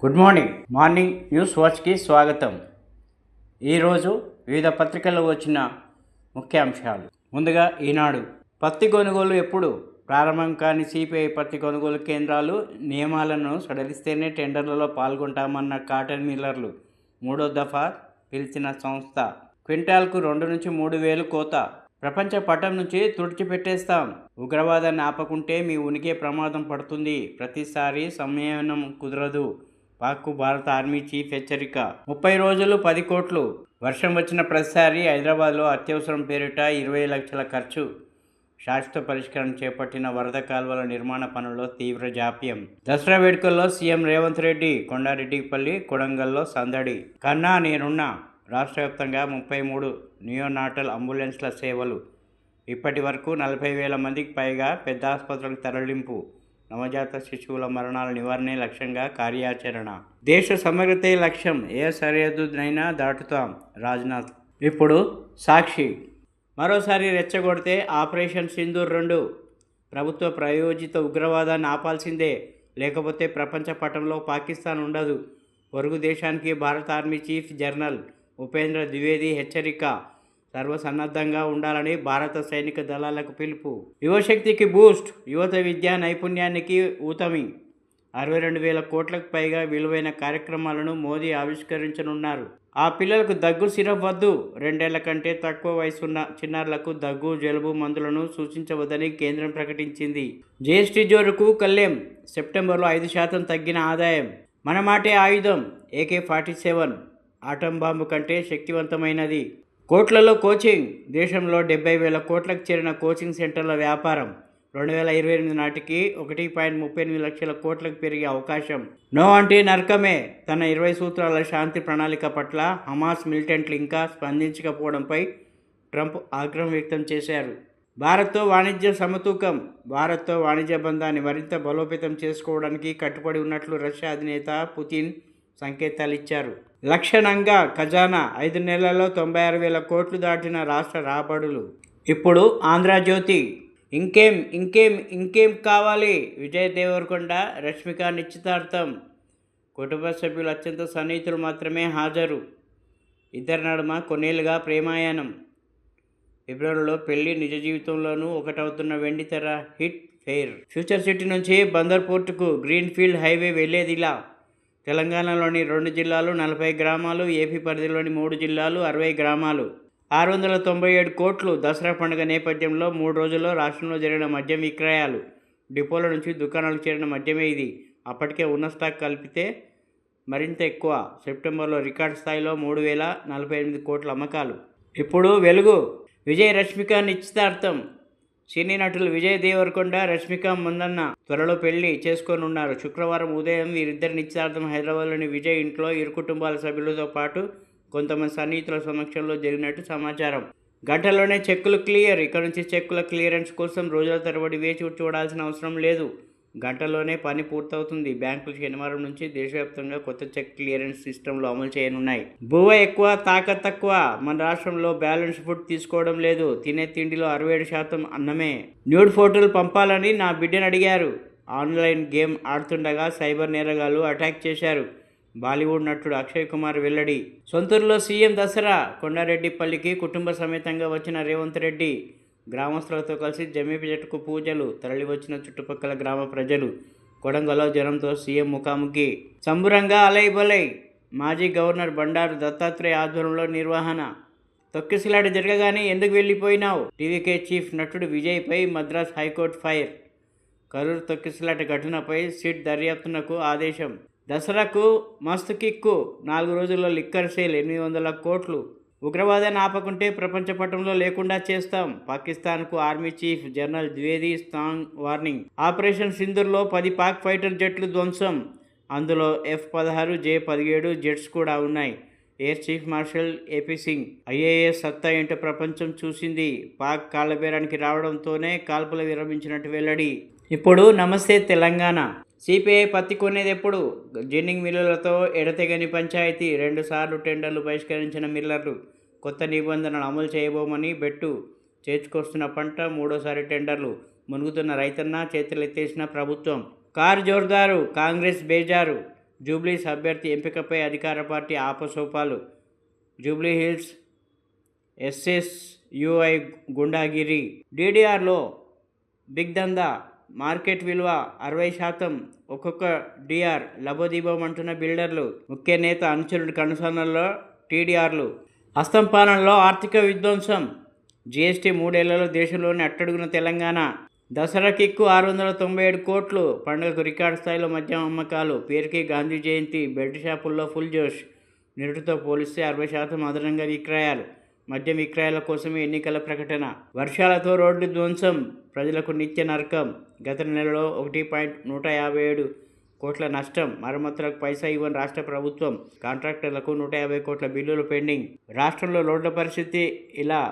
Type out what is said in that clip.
Good morning news వాచ్కి స్వాగతం. ఈరోజు వివిధ పత్రికల్లో వచ్చిన ముఖ్యాంశాలు. ముందుగా ఈనాడు. పత్తి కొనుగోలు ఎప్పుడు ప్రారంభం కాని సిపిఐ పత్తి కొనుగోలు కేంద్రాలు నియమాలను సడలిస్తేనే టెండర్లలో పాల్గొంటామన్న కాటన్ మిల్లర్లు. మూడో దఫా పిలిచిన సంస్థ. క్వింటాల్కు 2 నుంచి 3 వేలు కోత. ప్రపంచ పటం నుంచి తుడిచిపెట్టేస్తాం. ఉగ్రవాదాన్ని ఆపకుంటే మీ ఉనికి ప్రమాదం పడుతుంది. ప్రతిసారి సంయమనం కుదరదు. పాక్కు భారత ఆర్మీ చీఫ్ హెచ్చరిక. 30 రోజులు 10 కోట్లు. వర్షం వచ్చిన ప్రతిసారి హైదరాబాద్లో అత్యవసరం పేరిట 20 లక్షల ఖర్చు. శాశ్వత పరిష్కారం చేపట్టిన వరద కాల్వల నిర్మాణ పనుల్లో తీవ్ర జాప్యం. దసరా వేడుకల్లో సీఎం రేవంత్ రెడ్డి. కొండారెడ్డిపల్లి, కొడంగల్లో సందడి. కన్నా నేనున్నా. రాష్ట్ర వ్యాప్తంగా 33 నియోనాటల్ అంబులెన్స్ల సేవలు. ఇప్పటి వరకు 40,000 మందికి పైగా పెద్ద ఆసుపత్రులకు తరలింపు. నవజాత శిశువుల మరణాల నివారణే లక్ష్యంగా కార్యాచరణ. దేశ సమగ్రతే లక్ష్యం. ఏ సరిహద్దునైనా దాటుతాం. రాజ్నాథ్. ఇప్పుడు సాక్షి. మరోసారి రెచ్చగొడితే ఆపరేషన్ సింధూర్ 2. ప్రభుత్వ ప్రాయోజిత ఉగ్రవాదాన్ని ఆపాల్సిందే, లేకపోతే ప్రపంచ పటంలో పాకిస్తాన్ ఉండదు. పొరుగు దేశానికి భారత army chief general Upendra Dwivedi హెచ్చరిక. సర్వసన్నద్ధంగా ఉండాలని భారత సైనిక దళాలకు పిలుపు. యువశక్తికి బూస్ట్. యువత విద్యా నైపుణ్యానికి ఊతమి. 62,000 కోట్లకు పైగా విలువైన కార్యక్రమాలను మోదీ ఆవిష్కరించనున్నారు. ఆ పిల్లలకు దగ్గు సిరప్ వద్దు. 2 ఏళ్ల కంటే తక్కువ వయసున్న చిన్నారులకు దగ్గు, జలుబు మందులను సూచించవద్దని కేంద్రం ప్రకటించింది. జీఎస్టీ జోరుకు కళ్లెం. సెప్టెంబర్లో 5% తగ్గిన ఆదాయం. మన మాటే ఆయుధం. AK-47 ఆటం బాంబు కంటే శక్తివంతమైనది. కోట్లలో కోచింగ్. దేశంలో 70,000 కోట్లకు చేరిన కోచింగ్ సెంటర్ల వ్యాపారం. 2028 నాటికి 1.38 లక్షల కోట్లకు పెరిగే అవకాశం. నో అంటే నరకమే. తన 20 సూత్రాల శాంతి ప్రణాళిక పట్ల హమాస్ మిలిటెంట్లు ఇంకా స్పందించకపోవడంపై ట్రంప్ ఆగ్రహం వ్యక్తం చేశారు. భారత్తో వాణిజ్య సమతూకం. భారత్తో వాణిజ్య బంధాన్ని మరింత బలోపేతం చేసుకోవడానికి కట్టుబడి ఉన్నట్లు రష్యా అధినేత పుతిన్ సంకేతాలిచ్చారు. లక్షణంగా ఖజానా. 5 నెలల్లో 96,000 కోట్లు దాటిన రాష్ట్ర రాబడులు. ఇప్పుడు ఆంధ్రజ్యోతి. ఇంకేం కావాలి. విజయ్ దేవరకొండ, రష్మిక నిశ్చితార్థం. కుటుంబ సభ్యులు అత్యంత సన్నిహితులు మాత్రమే హాజరు. ఇద్దరి నడుమ కొన్నేళ్లుగా ప్రేమాయాణం. ఫిబ్రవరిలో పెళ్లి. నిజ జీవితంలోనూ ఒకటవుతున్న వెండితెర హిట్ ఫెయిర్. ఫ్యూచర్ సిటీ నుంచి బందర్ పోర్టుకు గ్రీన్ఫీల్డ్ హైవే వెళ్లేదిలా. తెలంగాణలోని 2 జిల్లాలు 40 గ్రామాలు, ఏపీ పరిధిలోని 3 జిల్లాలు 60 గ్రామాలు. 697 కోట్లు. దసరా పండుగ నేపథ్యంలో 3 రోజుల్లో రాష్ట్రంలో జరిగిన మద్యం విక్రయాలు. డిపోల నుంచి దుకాణాలకు చేరిన మద్యమే ఇది. అప్పటికే ఉన్న స్టాక్ కలిపితే మరింత ఎక్కువ. సెప్టెంబర్లో రికార్డు స్థాయిలో 3,048 కోట్ల అమ్మకాలు. ఇప్పుడు వెలుగు. విజయ్ రష్మిక నిశ్చితార్థం. సినీ నటులు విజయ్ దేవరకొండ, రష్మిక మందన్న త్వరలో పెళ్లి చేసుకోనున్నారు. శుక్రవారం ఉదయం వీరిద్దరి నిశ్చితార్థం హైదరాబాద్లోని విజయ్ ఇంట్లో ఇరు కుటుంబాల సభ్యులతో పాటు కొంతమంది సన్నిహితుల సమక్షంలో జరిగినట్టు సమాచారం. గంటల్లోనే చెక్కులు క్లియర్. ఇక నుంచి చెక్కుల క్లియరెన్స్ కోసం రోజుల తరబడి వేచి చూడాల్సిన అవసరం లేదు. గంటల్లోనే పని పూర్తవుతుంది. బ్యాంకులు శనివారం నుంచి దేశవ్యాప్తంగా కొత్త చెక్ క్లియరెన్స్ సిస్టంలు అమలు చేయనున్నాయి. బువ్వ ఎక్కువ, తాకత్ తక్కువ. మన రాష్ట్రంలో బ్యాలెన్స్ ఫుడ్ తీసుకోవడం లేదు. తినే తిండిలో 67% అన్నమే. న్యూడ్ ఫోటోలు పంపాలని నా బిడ్డను అడిగారు. ఆన్లైన్ గేమ్ ఆడుతుండగా సైబర్ నేరగాళ్లు అటాక్ చేశారు. బాలీవుడ్ నటుడు అక్షయ్ కుమార్ వెల్లడి. సొంతూరులో సీఎం దసరా. కొండారెడ్డిపల్లికి కుటుంబ సమేతంగా వచ్చిన రేవంత్ రెడ్డి. గ్రామస్తులతో కలిసి జమేపి చెట్టుకు పూజలు. తరలివచ్చిన చుట్టుపక్కల గ్రామ ప్రజలు. కొడంగల్లో జనంతో సీఎం ముఖాముఖి. సంబురంగా అలైబలై. మాజీ గవర్నర్ బండారు దత్తాత్రేయ ఆధ్వర్యంలో నిర్వహణ. తొక్కిసలాట జరగగానే ఎందుకు వెళ్ళిపోయినావు. టీవీకే చీఫ్ నటుడు విజయ్పై మద్రాస్ హైకోర్టు ఫైర్. కరూరు తొక్కిసలాట ఘటనపై సిట్ దర్యాప్తునకు ఆదేశం. దసరాకు మస్తు కిక్కు. 4 రోజుల్లో లిక్కర్ సేల్ 800 కోట్లు. ఉగ్రవాదాన్ని ఆపకుంటే ప్రపంచ పటంలో లేకుండా చేస్తాం. పాకిస్తాన్కు army chief general Dwivedi strong warning. Operation సింధూర్లో 10 పాక్ ఫైటర్ జెట్లు ధ్వంసం. అందులో F-16, J-17 జెట్స్ కూడా ఉన్నాయి. Air chief marshal AP Singh. IAS సత్తా ఏంటో ప్రపంచం చూసింది. పాక్ కాళ్లబేరానికి రావడంతోనే కాల్పులు విరమించినట్టు వెల్లడి. ఇప్పుడు నమస్తే తెలంగాణ. సిపిఐ పత్తి కొనేది ఎప్పుడు. జిన్నింగ్ మిల్లులతో ఎడతెగని పంచాయతీ. 2 సార్లు టెండర్లు బహిష్కరించిన మిల్లర్లు. కొత్త నిబంధనలు అమలు చేయబోమని బెట్టు. చేర్చుకొస్తున్న పంట. 3వసారి టెండర్లు. మునుగుతున్న రైతన్న. చేతులెత్తేసిన ప్రభుత్వం. కారు జోర్దారు. కాంగ్రెస్ బేజారు. జూబ్లీస్ అభ్యర్థి ఎంపికపై అధికార పార్టీ ఆపసోపాలు. జూబ్లీహిల్స్ ఎస్ఎస్యుఐ గుండాగిరి. డీడీఆర్లో బిగ్ దందా. మార్కెట్ విలువ 60%. ఒక్కొక్క డిఆర్ లబోదీబోమంటున్న బిల్డర్లు. ముఖ్య నేత అనుచరుడి కనుసన్నల్లో టీడీఆర్లు. అస్తంపానంలో ఆర్థిక విధ్వంసం. జీఎస్టీ 3 ఏళ్లలో దేశంలోని అట్టడుగున తెలంగాణ. దసరా కిక్కు 697 కోట్లు. పండుగకు రికార్డు స్థాయిలో మద్యం అమ్మకాలు. పేరుకి గాంధీ జయంతి. బెల్ట్ షాపుల్లో ఫుల్ జోష్. నిరుటితో పోలిస్తే 60% అదనంగా విక్రయాలు. మద్యం విక్రయాల కోసమే ఎన్నికల ప్రకటన. వర్షాలతో రోడ్లు ధ్వంసం. ప్రజలకు నిత్య నరకం. గత నెలలో 1.157 కోట్ల నష్టం. మరమ్మతులకు పైసా ఇవ్వని రాష్ట్ర ప్రభుత్వం. కాంట్రాక్టర్లకు 150 కోట్ల బిల్లులు పెండింగ్. రాష్ట్రంలో రోడ్ల పరిస్థితి ఇలా.